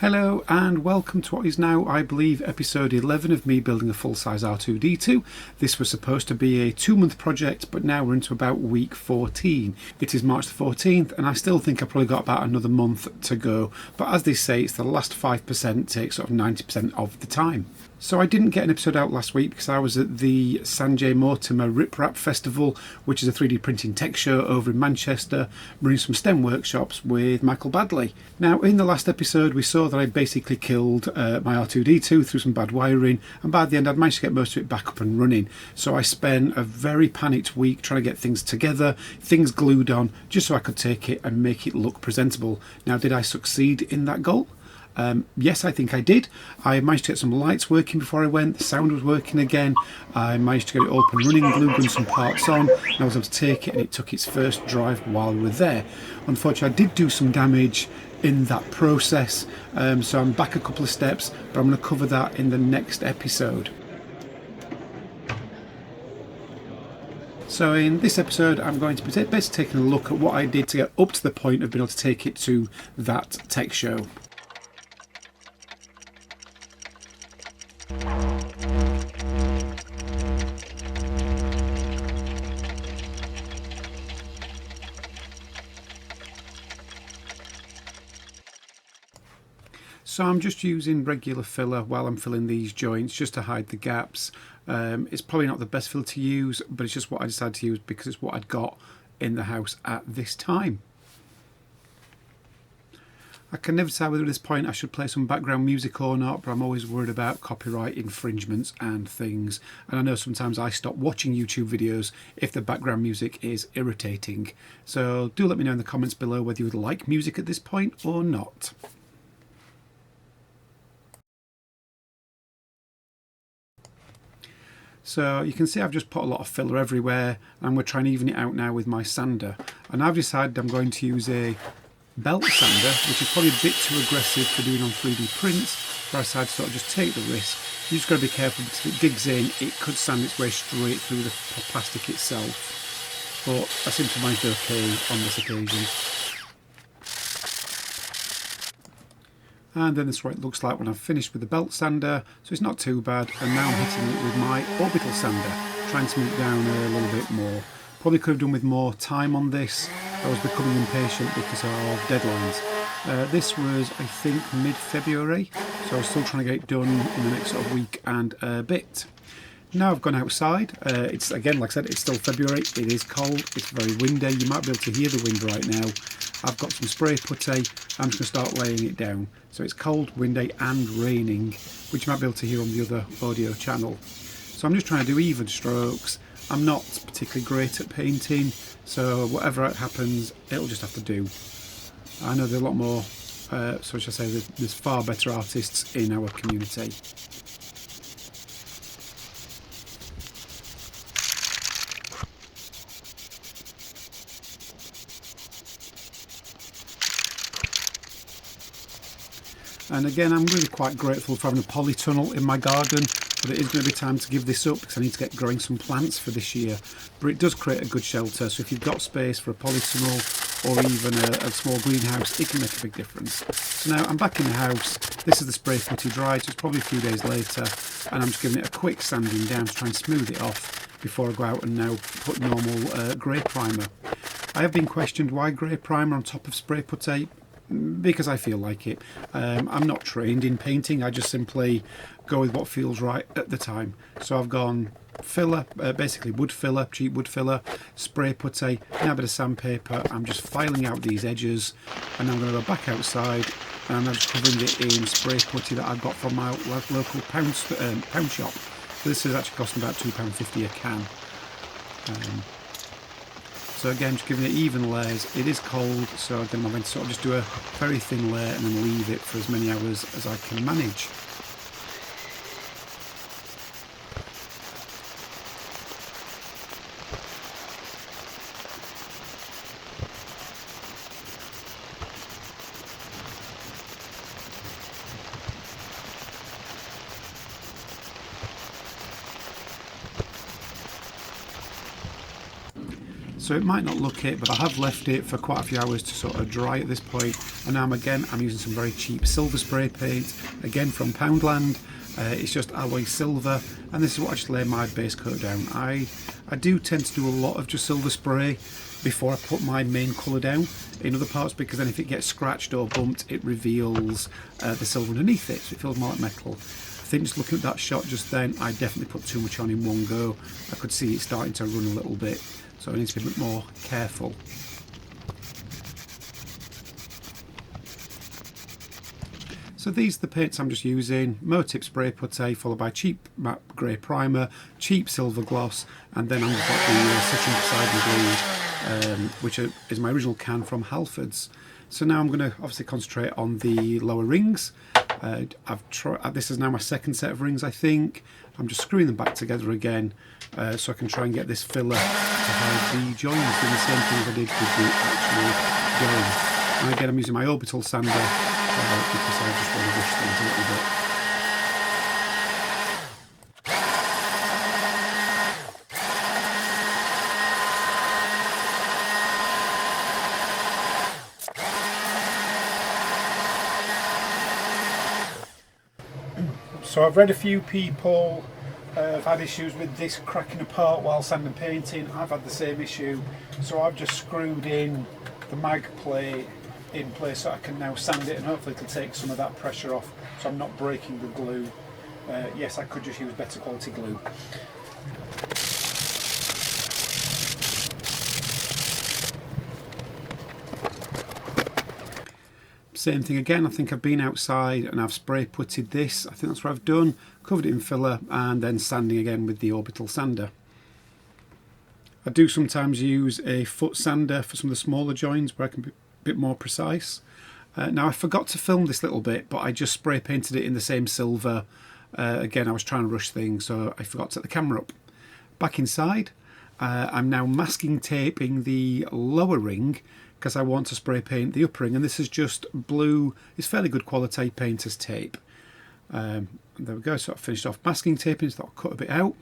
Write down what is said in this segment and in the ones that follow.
Hello and welcome to what is now, I believe, episode 11 of me building a full-size R2D2. This was supposed to be a 2-month project, but now we're into about week 14. It is March the 14th and I still think I've probably got about another month to go. But as they say, it's the last 5% takes sort of 90% of the time. So I didn't get an episode out last week because I was at the Sanjay Mortimer Rip Rap Festival, which is a 3D printing tech show over in Manchester, running some STEM workshops with Michael Badley. Now, in the last episode, we saw that I basically killed my R2D2 through some bad wiring, and by the end I'd managed to get most of it back up and running. So I spent a very panicked week trying to get things together, things glued on, just so I could take it and make it look presentable. Now, did I succeed in that goal? Yes, I think I did. I managed to get some lights working before I went, the sound was working again, I managed to get it up and running, glue gun some parts on, and I was able to take it and it took its first drive while we were there. Unfortunately, I did do some damage in that process, so I'm back a couple of steps, but I'm going to cover that in the next episode. So in this episode I'm going to be basically taking a look at what I did to get up to the point of being able to take it to that tech show. So I'm just using regular filler while I'm filling these joints just to hide the gaps. It's probably not the best filler to use, but it's just what I decided to use because it's what I'd got in the house at this time. I can never decide whether at this point I should play some background music or not, but I'm always worried about copyright infringements and things. And I know sometimes I stop watching YouTube videos if the background music is irritating. So do let me know in the comments below whether you would like music at this point or not. So you can see I've just put a lot of filler everywhere and we're trying to even it out now with my sander. And I've decided I'm going to use a belt sander, which is probably a bit too aggressive for doing on 3D prints, but I decided to sort of just take the risk. You just got to be careful because if it digs in, it could sand its way straight through the plastic itself. But I seem to manage okay on this occasion. And then this is what it looks like when I've finished with the belt sander, so it's not too bad. And now I'm hitting it with my orbital sander, trying to smooth it down a little bit more. Probably could have done with more time on this. I was becoming impatient because of deadlines. This was, I think, mid-February, so I was still trying to get it done in the next sort of week and a bit. Now I've gone outside. It's again, like I said, it's still February. It is cold. It's very windy. You might be able to hear the wind right now. I've got some spray putty. I'm just going to start laying it down. So it's cold, windy and raining, which you might be able to hear on the other audio channel. So I'm just trying to do even strokes. I'm not particularly great at painting, so whatever happens, it'll just have to do. I know there's a lot more, so shall I say, there's far better artists in our community. And again, I'm really quite grateful for having a polytunnel in my garden, but it is going to be time to give this up because I need to get growing some plants for this year. But it does create a good shelter, so if you've got space for a polytunnel or even a small greenhouse, it can make a big difference. So now I'm back in the house. This is the spray putty dried, so it's probably a few days later, and I'm just giving it a quick sanding down to try and smooth it off before I go out and now put normal grey primer. I have been questioned why grey primer on top of spray putty. Because I feel like it. I'm not trained in painting, I just simply go with what feels right at the time. So I've gone filler, basically wood filler, cheap wood filler, spray putty, now a bit of sandpaper. I'm just filing out these edges and I'm going to go back outside and I'm just covering it in spray putty that I got from my local pound shop. So this is actually costing about £2.50 a can. So again, just giving it even layers. It is cold, so again I'm going to sort of just do a very thin layer and then leave it for as many hours as I can manage. so it might not look it, but I have left it for quite a few hours to sort of dry at this point. And now I'm using some very cheap silver spray paint, again from Poundland. It's just alloy silver, and this is what I just lay my base coat down. I do tend to do a lot of just silver spray before I put my main colour down in other parts, because then if it gets scratched or bumped, it reveals the silver underneath it, so it feels more like metal. I think just looking at that shot just then, I definitely put too much on in one go. I could see it starting to run a little bit, so I need to be a bit more careful. So these are the paints I'm just using: Motip spray putty, followed by cheap matte grey primer, cheap silver gloss, and then I've got the Citron Poseidon glue, which is my original can from Halfords. So now I'm going to obviously concentrate on the lower rings. This is now my second set of rings, I think. I'm just screwing them back together again, so I can try and get this filler to hide the joins, doing the same thing as I did with the actual dome. And again, I'm using my orbital sander, because I just want to rush things a little bit. So I've read a few people have had issues with this cracking apart while sanding and painting. I've had the same issue, so I've just screwed in the mag plate in place so I can now sand it, and hopefully it'll take some of that pressure off so I'm not breaking the glue. Yes, I could just use better quality glue. Same thing again, I think I've been outside and I've spray putted this. I think that's what I've done, covered it in filler and then sanding again with the orbital sander. I do sometimes use a foot sander for some of the smaller joins where I can be a bit more precise. Now I forgot to film this little bit, but I just spray painted it in the same silver. Again, I was trying to rush things, so I forgot to set the camera up. Back inside, I'm now masking taping the lower ring because I want to spray paint the upper ring, and this is just blue. It's fairly good quality painter's tape. There we go, so I finished off masking taping, so I'll cut a bit out,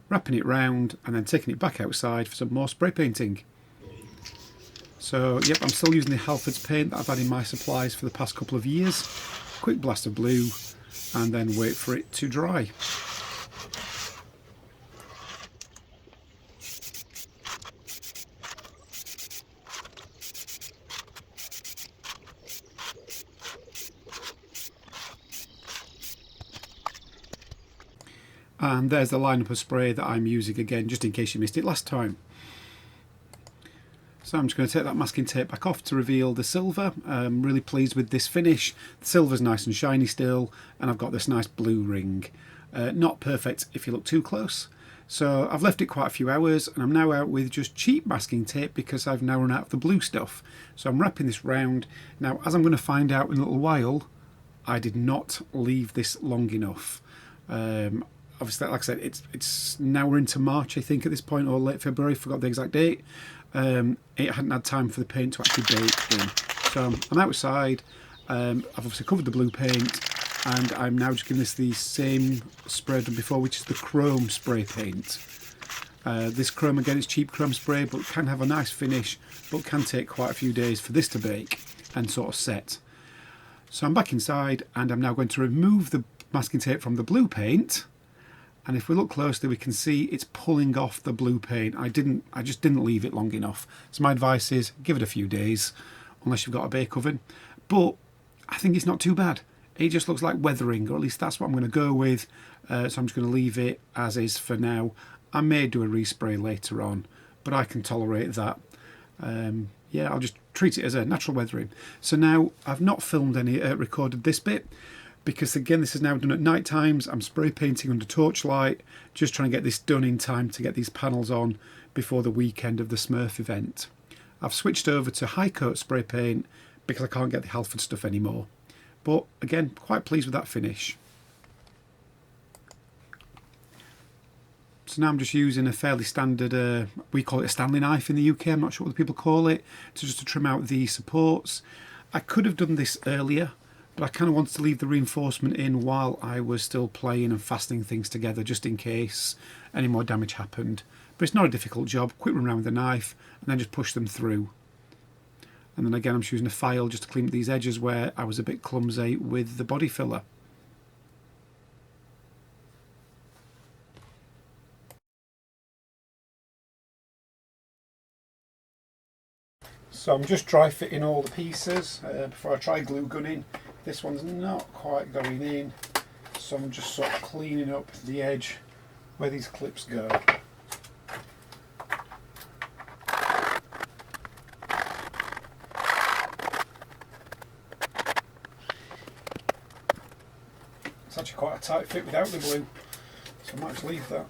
wrapping it round and then taking it back outside for some more spray painting. So yep, I'm still using the Halfords paint that I've had in my supplies for the past couple of years. Quick blast of blue and then wait for it to dry. And there's the lineup of spray that I'm using again, just in case you missed it last time. So I'm just going to take that masking tape back off to reveal the silver. I'm really pleased with this finish. The silver's nice and shiny still, and I've got this nice blue ring. Not perfect if you look too close. So I've left it quite a few hours, and I'm now out with just cheap masking tape because I've now run out of the blue stuff. So I'm wrapping this round. Now, as I'm going to find out in a little while, I did not leave this long enough. Obviously, like I said, it's now we're into March, I think, at this point, or late February, forgot the exact date. It hadn't had time for the paint to actually bake in. So I'm outside, I've obviously covered the blue paint, and I'm now just giving this the same spray I've done before, which is the chrome spray paint. This chrome, again, is cheap chrome spray, but can have a nice finish, but can take quite a few days for this to bake and sort of set. So I'm back inside, and I'm now going to remove the masking tape from the blue paint. And if we look closely, we can see it's pulling off the blue paint. I just didn't leave it long enough. So my advice is give it a few days, unless you've got a bake oven. But I think it's not too bad. It just looks like weathering, or at least that's what I'm going to go with. So I'm just going to leave it as is for now. I may do a respray later on, but I can tolerate that. Yeah, I'll just treat it as a natural weathering. So now I've not filmed any, recorded this bit, because again, this is now done at night times. I'm spray painting under torchlight, just trying to get this done in time to get these panels on before the weekend of the Smurf event. I've switched over to high coat spray paint because I can't get the Halford stuff anymore. But again, quite pleased with that finish. So now I'm just using a fairly standard, we call it a Stanley knife in the UK, I'm not sure what the people call it, to trim out the supports. I could have done this earlier, but I kind of wanted to leave the reinforcement in while I was still playing and fastening things together, just in case any more damage happened. But it's not a difficult job. Quick run around with a knife and then just push them through. And then again, I'm just using a file just to clean up these edges where I was a bit clumsy with the body filler. So I'm just dry fitting all the pieces before I try glue gunning. This one's not quite going in, so I'm just sort of cleaning up the edge where these clips go. It's actually quite a tight fit without the glue, so I might just leave that.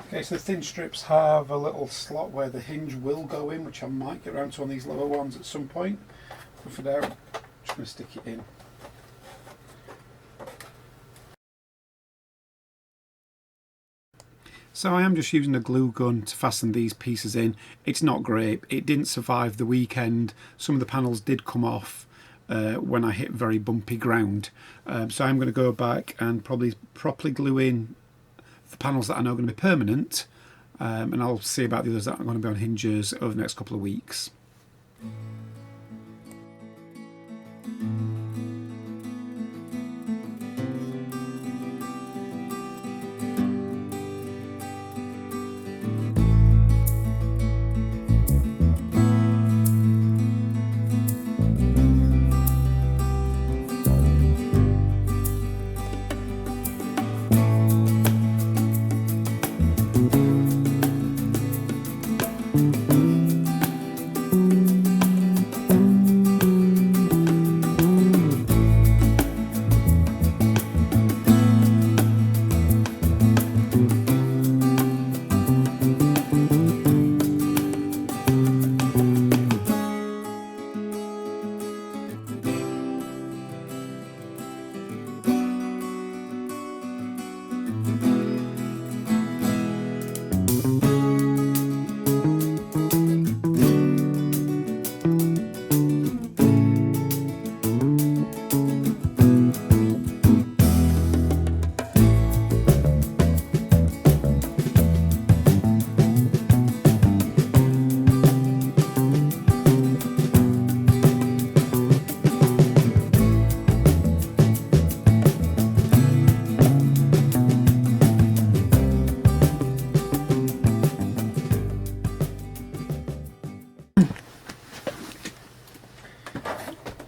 Okay, so the thin strips have a little slot where the hinge will go in, which I might get around to on these lower ones at some point. But for now, I'm just going to stick it in. So I am just using a glue gun to fasten these pieces in. It's not great. It didn't survive the weekend. Some of the panels did come off when I hit very bumpy ground. So I'm going to go back and probably properly glue in the panels that I know are going to be permanent, and I'll see about the others that are going to be on hinges over the next couple of weeks.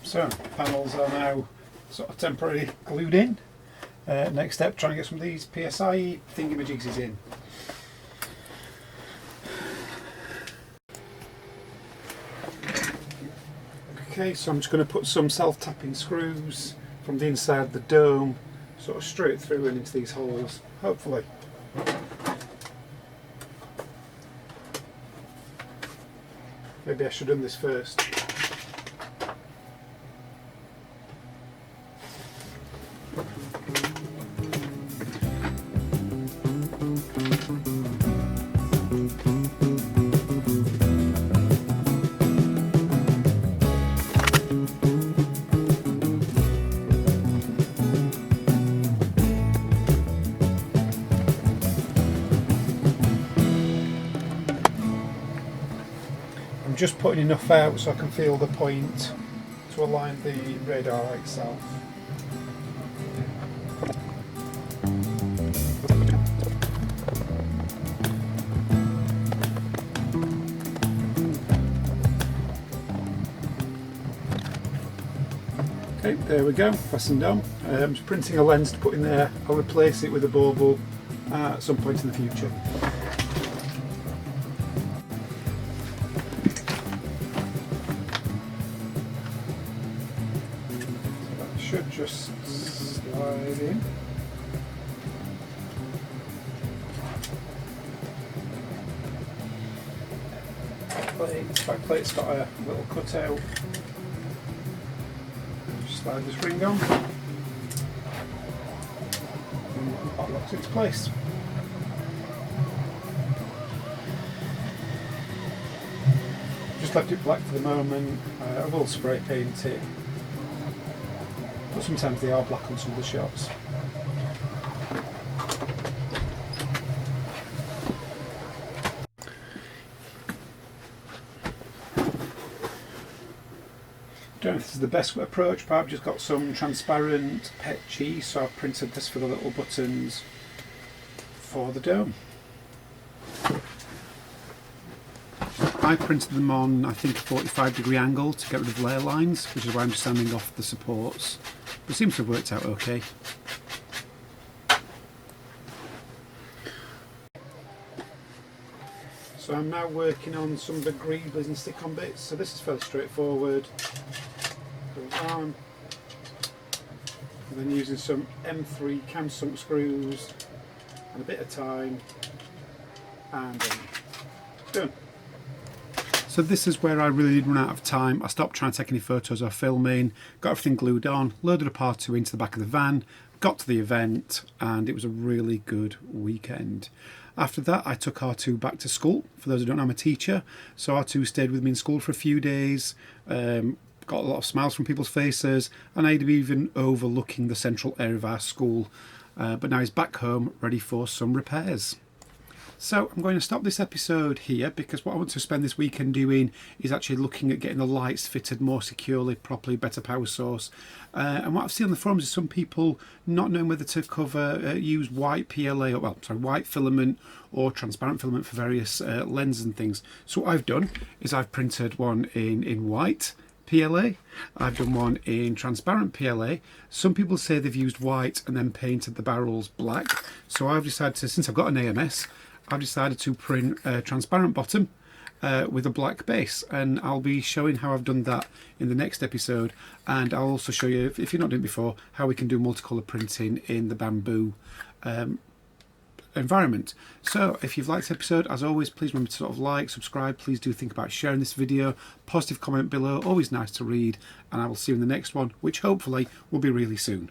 So panels are now sort of temporarily glued in. Next step, try and get some of these PSI thingamajigs in. Okay, so I'm just going to put some self-tapping screws from the inside of the dome sort of straight through and into these holes, hopefully. Maybe I should have done this first. I'm just putting enough out so I can feel the point to align the radar itself. Okay, there we go, fastened on. I'm just printing a lens to put in there. I'll replace it with a bauble at some point in the future. Should just slide in. Back plate's got a little cutout. Just slide this ring on. And that locks into place. Just just left it black for the moment. I will spray paint it, but sometimes they are black on some of the shots. I don't know if this is the best approach, but I've just got some transparent pet cheese, so I've printed this for the little buttons for the dome. I printed them on, I think, a 45-degree angle to get rid of layer lines, which is why I'm just sanding off the supports. It seems to have worked out okay. So I'm now working on some of the greeblies and stick-on bits, so this is fairly straightforward. Goes on, and then using some M3 cam sunk screws and a bit of time, and done. So this is where I really did run out of time. I stopped trying to take any photos or filming, got everything glued on, loaded up R2 into the back of the van, got to the event, and it was a really good weekend. After that, I took R2 back to school. For those who don't know, I'm a teacher, so R2 stayed with me in school for a few days. Got a lot of smiles from people's faces, and I'd even overlooking the central area of our school. But now he's back home, ready for some repairs. So I'm going to stop this episode here, because what I want to spend this weekend doing is actually looking at getting the lights fitted more securely, properly, better power source. And what I've seen on the forums is some people not knowing whether to use white PLA, or white filament or transparent filament for various lenses and things. So what I've done is I've printed one in white PLA. I've done one in transparent PLA. Some people say they've used white and then painted the barrels black. So I've decided to, since I've got an AMS, I've decided to print a transparent bottom with a black base, and I'll be showing how I've done that in the next episode, and I'll also show you, if you're not doing it before, how we can do multicolour printing in the bamboo environment. So if you've liked this episode, as always, please remember to like, subscribe. Please do think about sharing this video. Positive comment below, always nice to read, and I will see you in the next one, which hopefully will be really soon.